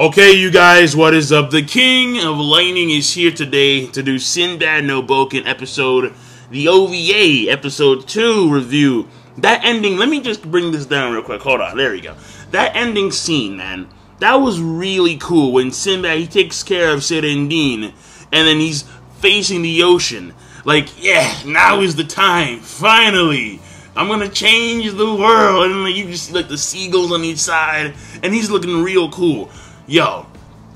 Okay, you guys, what is up? The King of Lightning is here today to do Sinbad no Bouken episode, the OVA episode 2 review. That ending, let me just bring this down real quick. Hold on, there we go. That ending scene, man, that was really cool when Sinbad, he takes care of Serendine, and then he's facing the ocean. Like, yeah, now is the time, finally. I'm gonna change the world. And then you just see like the seagulls on each side, and he's looking real cool. Yo,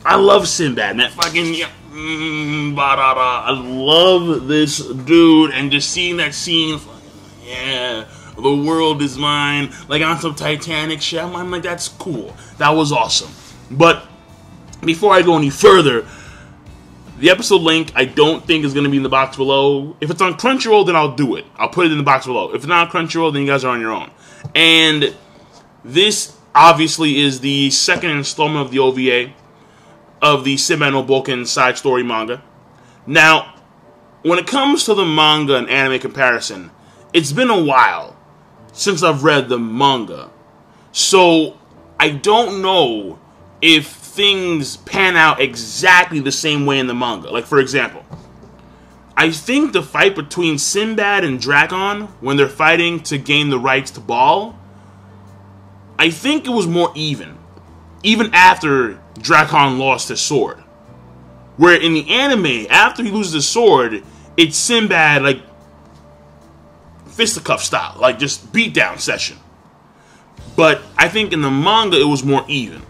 I love Sinbad, man. Fucking, I love this dude, and just seeing that scene, yeah, the world is mine, like on some Titanic shit. I'm like, that's cool. That was awesome. But before I go any further, the episode link I don't think is going to be in the box below. If it's on Crunchyroll, then I'll do it. I'll put it in the box below. If it's not on Crunchyroll, then you guys are on your own. And this obviously is the second installment of the OVA of the Sinbad no Bouken side story manga. Now, when it comes to the manga and anime comparison, it's been a while since I've read the manga. So, I don't know if things pan out exactly the same way in the manga. Like, for example, I think the fight between Sinbad and Drakon, when they're fighting to gain the rights to Ball, I think it was more even after Drakon lost his sword. Where in the anime, after he loses his sword, it's Sinbad, like, fisticuff style, like, just beatdown session. But I think in the manga, it was more even.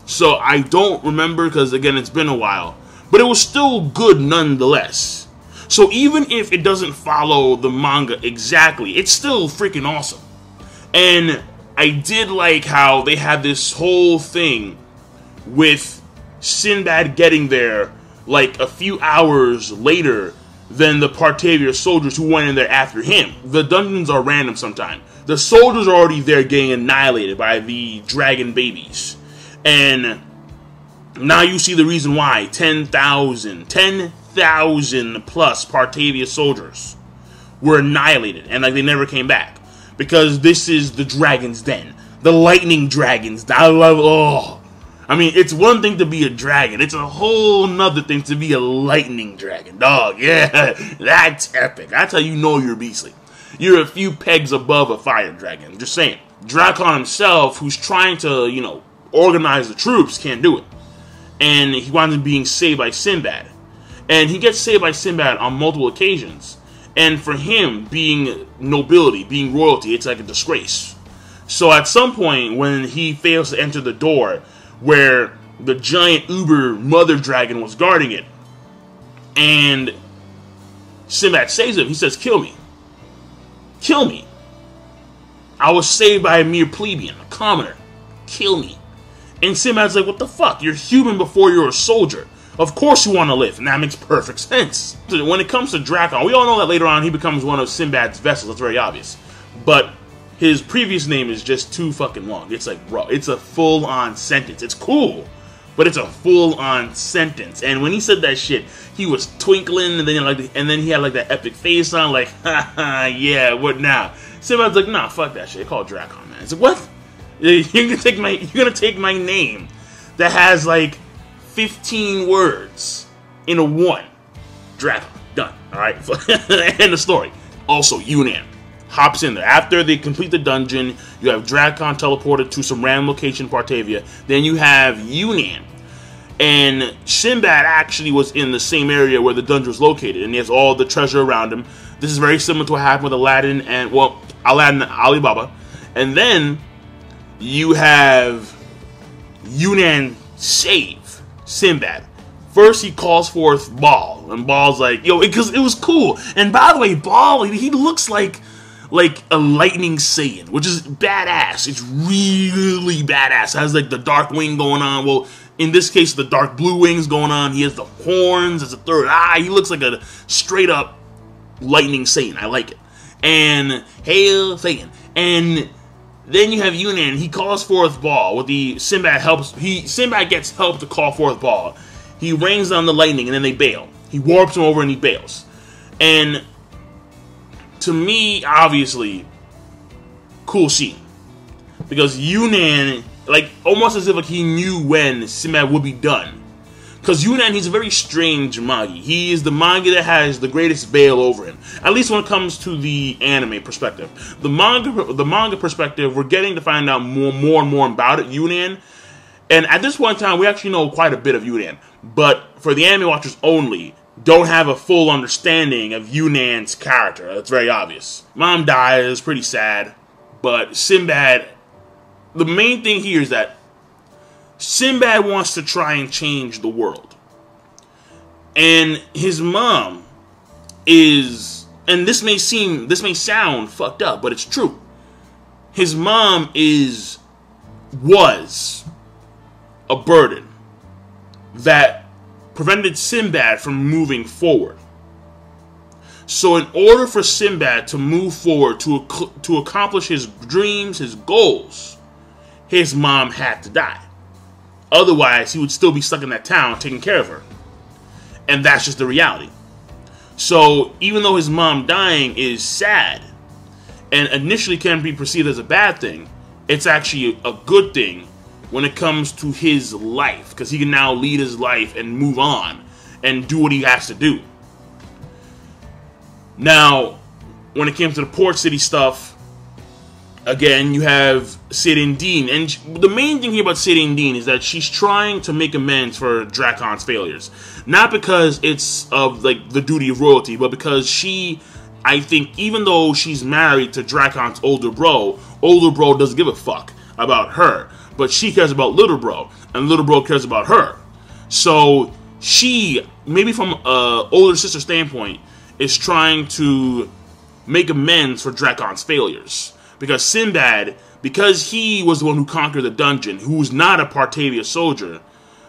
So I don't remember, because again, it's been a while. But it was still good nonetheless. So even if it doesn't follow the manga exactly, it's still freaking awesome. And I did like how they had this whole thing with Sinbad getting there like a few hours later than the Partavia soldiers who went in there after him. The dungeons are random sometimes. The soldiers are already there getting annihilated by the dragon babies. And now you see the reason why 10,000 plus Partavia soldiers were annihilated and like they never came back. Because this is the Dragon's Den. The Lightning Dragons. I love, I mean, it's one thing to be a dragon. It's a whole nother thing to be a lightning dragon. Dog, yeah. That's epic. That's how you know you're beastly. You're a few pegs above a fire dragon. Just saying. Drakon himself, who's trying to, you know, organize the troops, can't do it. And he winds up being saved by Sinbad. And he gets saved by Sinbad on multiple occasions. And for him, being nobility, being royalty, it's like a disgrace. So at some point, when he fails to enter the door where the giant uber mother dragon was guarding it, and Sinbad saves him, he says, kill me. Kill me. I was saved by a mere plebeian, a commoner. Kill me. And Sinbad's like, what the fuck? You're human before you're a soldier. Of course you want to live, and that makes perfect sense. So when it comes to Drakon, we all know that later on he becomes one of Sinbad's vessels. That's very obvious. But his previous name is just too fucking long. It's like, bro, it's a full-on sentence. It's cool, but it's a full-on sentence. And when he said that shit, he was twinkling, and then he had like that epic face on, like, haha, yeah, what now? Sinbad's like, nah, fuck that shit. Call Drakon, man. It's like, what? You're gonna take my name that has like 15 words in a one. Drakon. Done. Alright? End of story. Also, Yunnan hops in there. After they complete the dungeon, you have Drakon teleported to some random location in Partavia. Then you have Yunnan. And Sinbad actually was in the same area where the dungeon was located. And he has all the treasure around him. This is very similar to what happened with Aladdin and Alibaba. And then you have Yunnan save Sinbad. First, he calls forth Ball, and Ball's like, yo, because it was cool. And by the way, Ball, he looks like a lightning Saiyan, which is badass. It's really badass. It has like the dark wing going on. Well, in this case, the dark blue wings going on. He has the horns as a third eye. He looks like a straight up lightning Saiyan. I like it. And hail Saiyan. And then you have Yunnan. He calls forth Ball. With the Sinbad gets help to call forth Ball. He rains down the lightning, and then they bail. He warps him over, and he bails. And to me, obviously, cool scene, because Yunnan Like, almost as if like he knew when Sinbad would be done. Because Yunnan, he's a very strange Magi. He is the Magi that has the greatest veil over him. At least when it comes to the anime perspective. The manga perspective, we're getting to find out more and more about it, Yunnan. And at this point in time, we actually know quite a bit of Yunnan. But for the anime watchers only, don't have a full understanding of Yunnan's character. That's very obvious. Mom dies, pretty sad. But Sinbad, the main thing here is that Sinbad wants to try and change the world. And his mom is, and this may sound fucked up, but it's true. His mom was a burden that prevented Sinbad from moving forward. So in order for Sinbad to move forward, to accomplish his dreams, his goals, his mom had to die. Otherwise, he would still be stuck in that town taking care of her. And that's just the reality. So even though his mom dying is sad, and initially can be perceived as a bad thing, it's actually a good thing when it comes to his life, because he can now lead his life and move on and do what he has to do. Now, when it came to the port city stuff, again, you have Sinbad, and the main thing here about Sinbad is that she's trying to make amends for Drakon's failures. Not because it's of like the duty of royalty, but because she, I think, even though she's married to Drakon's older bro doesn't give a fuck about her. But she cares about little bro, and little bro cares about her. So she, maybe from an older sister standpoint, is trying to make amends for Drakon's failures. Because Sinbad, because he was the one who conquered the dungeon, who's not a Partavia soldier,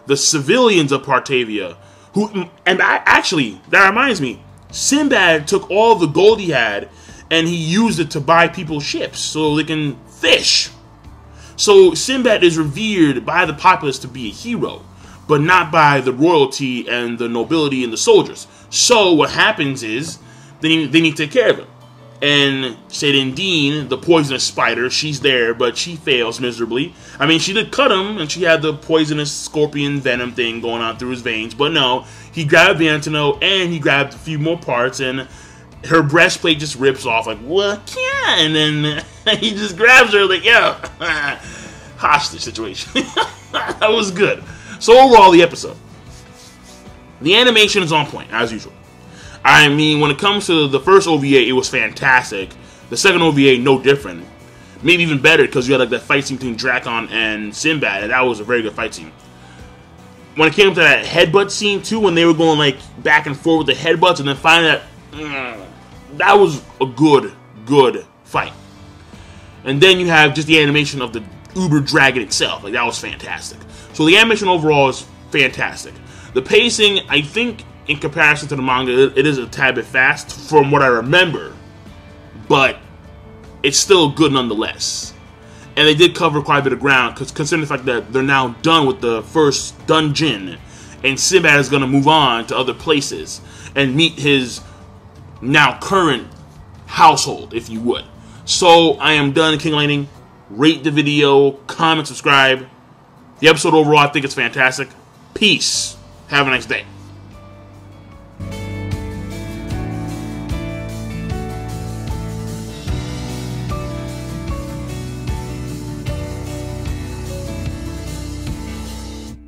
the civilians of Partavia, that reminds me, Sinbad took all the gold he had and he used it to buy people's ships so they can fish. So Sinbad is revered by the populace to be a hero, but not by the royalty and the nobility and the soldiers. So what happens is they need to take care of him. And Sinbad, the poisonous spider, she's there, but she fails miserably. I mean, she did cut him, and she had the poisonous scorpion venom thing going on through his veins. But no, he grabbed Vantino, and he grabbed a few more parts, and her breastplate just rips off, like, what? Yeah, and then he just grabs her, like, yeah, hostage situation. That was good. So overall, the episode. The animation is on point, as usual. I mean, when it comes to the first OVA, it was fantastic. The second OVA, no different. Maybe even better, because you had like that fight scene between Drakon and Sinbad, and that was a very good fight scene. When it came to that headbutt scene, too, when they were going like back and forth with the headbutts, and then finally that was a good fight. And then you have just the animation of the Uber Dragon itself. Like, that was fantastic. So the animation overall is fantastic. The pacing, I think, in comparison to the manga, it is a tad bit fast from what I remember, but it's still good nonetheless. And they did cover quite a bit of ground, because considering the fact that they're now done with the first dungeon, and Sinbad is going to move on to other places and meet his now current household, if you would. So I am done King Lightning. Rate the video, comment, subscribe. The episode overall, I think it's fantastic. Peace. Have a nice day.